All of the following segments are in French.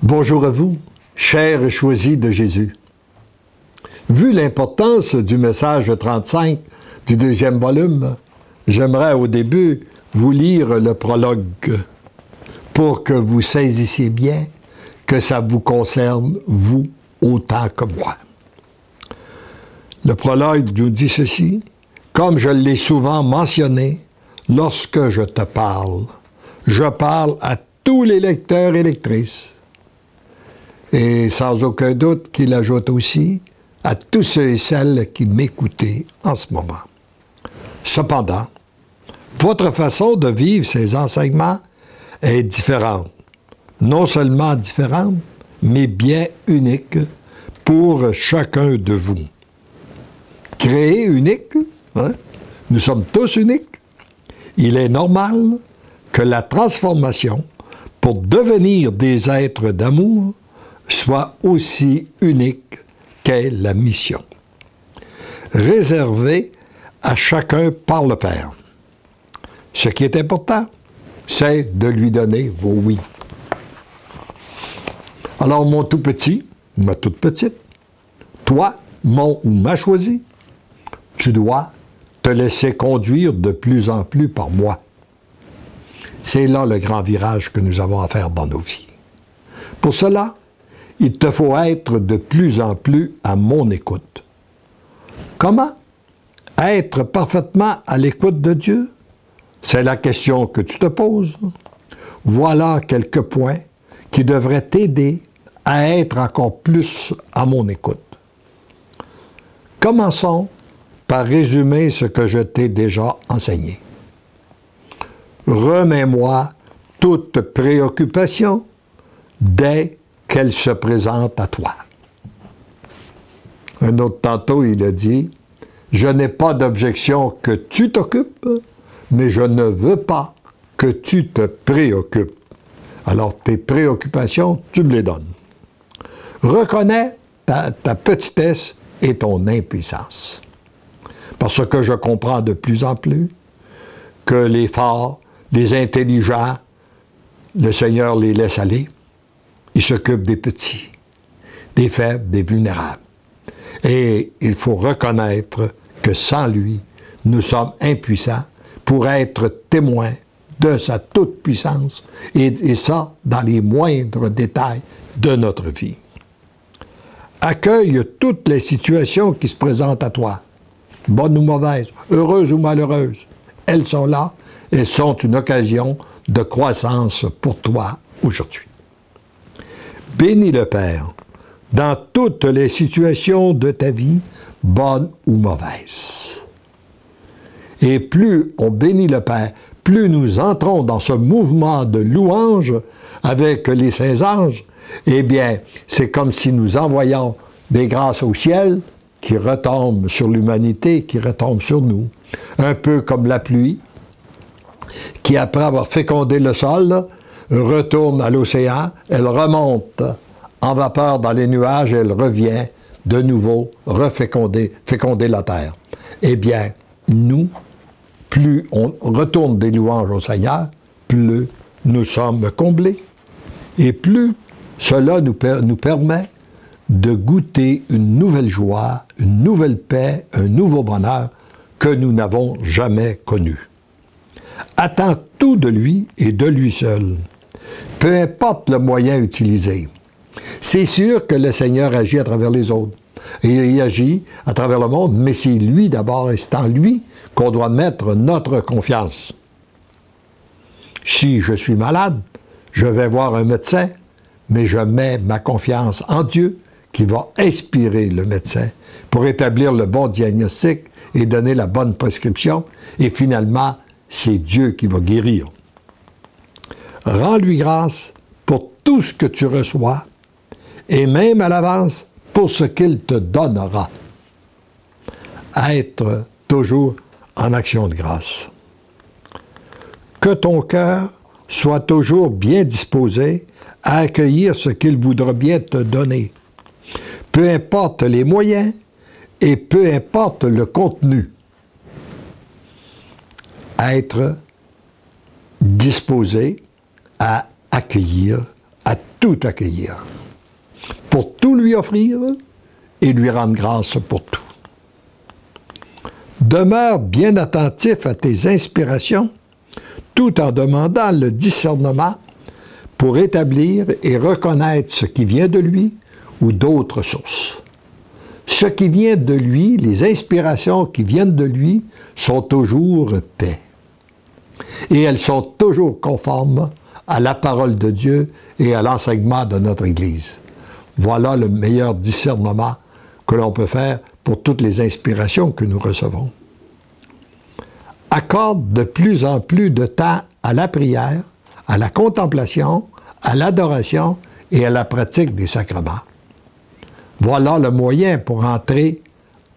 Bonjour à vous, chers et choisis de Jésus. Vu l'importance du message 35 du deuxième volume, j'aimerais au début vous lire le prologue pour que vous saisissiez bien que ça vous concerne, vous, autant que moi. Le prologue nous dit ceci: « Comme je l'ai souvent mentionné, lorsque je te parle, je parle à tous les lecteurs et lectrices. » Et sans aucun doute qu'il ajoute aussi à tous ceux et celles qui m'écoutaient en ce moment. Cependant, votre façon de vivre ces enseignements est différente. Non seulement différente, mais bien unique pour chacun de vous. Créé unique, hein? Nous sommes tous uniques. Il est normal que la transformation pour devenir des êtres d'amour soit aussi unique qu'est la mission, réservée à chacun par le Père. Ce qui est important, c'est de lui donner vos oui. Alors, mon tout petit, ma toute petite, toi, mon ou ma choisi, tu dois te laisser conduire de plus en plus par moi. C'est là le grand virage que nous avons à faire dans nos vies. Pour cela, il te faut être de plus en plus à mon écoute. Comment être parfaitement à l'écoute de Dieu? C'est la question que tu te poses. Voilà quelques points qui devraient t'aider à être encore plus à mon écoute. Commençons par résumer ce que je t'ai déjà enseigné. Remets-moi toute préoccupation dès qu'elle se présente à toi. Un autre tantôt, il a dit, « Je n'ai pas d'objection que tu t'occupes, mais je ne veux pas que tu te préoccupes. Alors, tes préoccupations, tu me les donnes. Reconnais ta petitesse et ton impuissance. Parce que je comprends de plus en plus que les forts, les intelligents, le Seigneur les laisse aller. Il s'occupe des petits, des faibles, des vulnérables. Et il faut reconnaître que sans lui, nous sommes impuissants pour être témoins de sa toute-puissance, et ça dans les moindres détails de notre vie. Accueille toutes les situations qui se présentent à toi, bonnes ou mauvaises, heureuses ou malheureuses. Elles sont là, elles sont une occasion de croissance pour toi aujourd'hui. Bénis le Père dans toutes les situations de ta vie, bonnes ou mauvaises. Et plus on bénit le Père, plus nous entrons dans ce mouvement de louange avec les saints anges, eh bien, c'est comme si nous envoyions des grâces au ciel qui retombent sur l'humanité, qui retombent sur nous. Un peu comme la pluie, qui après avoir fécondé le sol, retourne à l'océan, elle remonte en vapeur dans les nuages et elle revient de nouveau féconder la terre. Eh bien, nous, plus on retourne des louanges au Seigneur, plus nous sommes comblés. Et plus cela nous permet de goûter une nouvelle joie, une nouvelle paix, un nouveau bonheur que nous n'avons jamais connu. Attends tout de lui et de lui seul. Peu importe le moyen utilisé. C'est sûr que le Seigneur agit à travers les autres. Et il agit à travers le monde, mais c'est lui d'abord, et c'est en lui qu'on doit mettre notre confiance. Si je suis malade, je vais voir un médecin, mais je mets ma confiance en Dieu qui va inspirer le médecin pour établir le bon diagnostic et donner la bonne prescription. Et finalement, c'est Dieu qui va guérir. Rends-lui grâce pour tout ce que tu reçois et même à l'avance pour ce qu'il te donnera. Être toujours en action de grâce. Que ton cœur soit toujours bien disposé à accueillir ce qu'il voudra bien te donner. Peu importe les moyens et peu importe le contenu. Être disposé à accueillir, à tout accueillir, pour tout lui offrir et lui rendre grâce pour tout. Demeure bien attentif à tes inspirations, tout en demandant le discernement pour établir et reconnaître ce qui vient de lui ou d'autres sources. Ce qui vient de lui, les inspirations qui viennent de lui, sont toujours paix. Et elles sont toujours conformes à la parole de Dieu et à l'enseignement de notre Église. Voilà le meilleur discernement que l'on peut faire pour toutes les inspirations que nous recevons. Accorde de plus en plus de temps à la prière, à la contemplation, à l'adoration et à la pratique des sacrements. Voilà le moyen pour entrer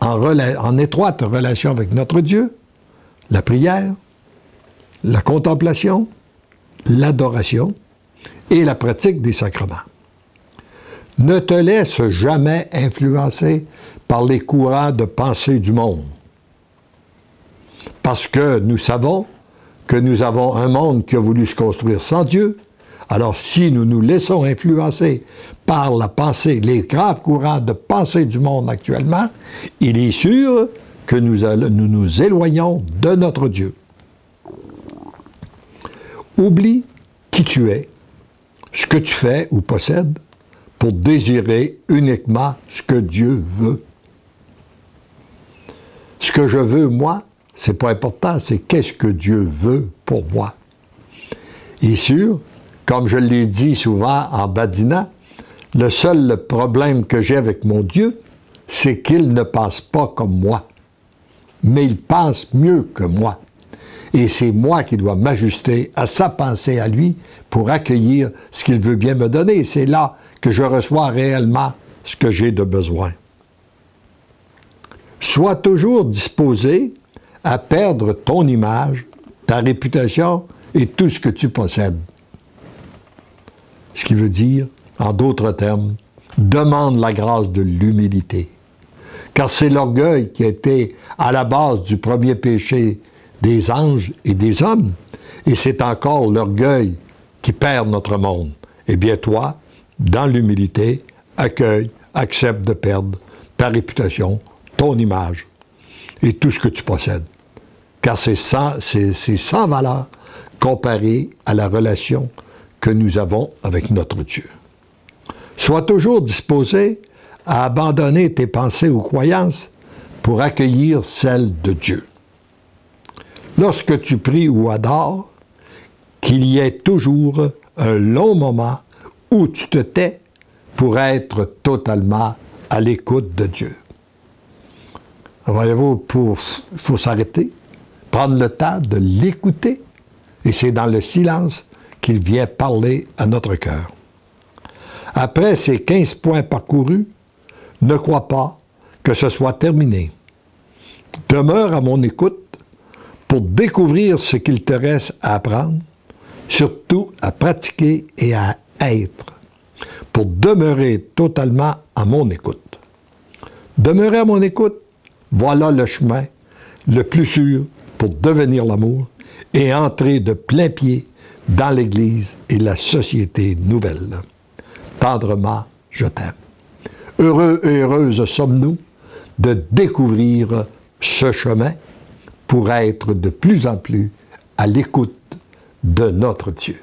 en étroite relation avec notre Dieu, la prière, la contemplation, l'adoration et la pratique des sacrements. Ne te laisse jamais influencer par les courants de pensée du monde. Parce que nous savons que nous avons un monde qui a voulu se construire sans Dieu. Alors, si nous nous laissons influencer par la pensée, les graves courants de pensée du monde actuellement, il est sûr que nous nous éloignons de notre Dieu. Oublie qui tu es, ce que tu fais ou possèdes, pour désirer uniquement ce que Dieu veut. Ce que je veux, moi, c'est pas important, c'est qu'est-ce que Dieu veut pour moi. Et sûr, comme je l'ai dit souvent en badinant, le seul problème que j'ai avec mon Dieu, c'est qu'il ne pense pas comme moi. Mais il pense mieux que moi. Et c'est moi qui dois m'ajuster à sa pensée à lui pour accueillir ce qu'il veut bien me donner. C'est là que je reçois réellement ce que j'ai de besoin. Sois toujours disposé à perdre ton image, ta réputation et tout ce que tu possèdes. Ce qui veut dire, en d'autres termes, demande la grâce de l'humilité. Car c'est l'orgueil qui a été à la base du premier péché des anges et des hommes, et c'est encore l'orgueil qui perd notre monde. Eh bien, toi, dans l'humilité, accueille, accepte de perdre ta réputation, ton image et tout ce que tu possèdes. Car c'est sans valeur comparé à la relation que nous avons avec notre Dieu. Sois toujours disposé à abandonner tes pensées ou croyances pour accueillir celles de Dieu. Lorsque tu pries ou adores, qu'il y ait toujours un long moment où tu te tais pour être totalement à l'écoute de Dieu. Voyez-vous, il faut s'arrêter, prendre le temps de l'écouter, et c'est dans le silence qu'il vient parler à notre cœur. Après ces 15 points parcourus, ne crois pas que ce soit terminé. Demeure à mon écoute pour découvrir ce qu'il te reste à apprendre, surtout à pratiquer et à être, pour demeurer totalement à mon écoute. Demeurer à mon écoute, voilà le chemin le plus sûr pour devenir l'amour et entrer de plein pied dans l'Église et la société nouvelle. Tendrement, je t'aime. Heureux et heureuses sommes-nous de découvrir ce chemin pour être de plus en plus à l'écoute de notre Dieu.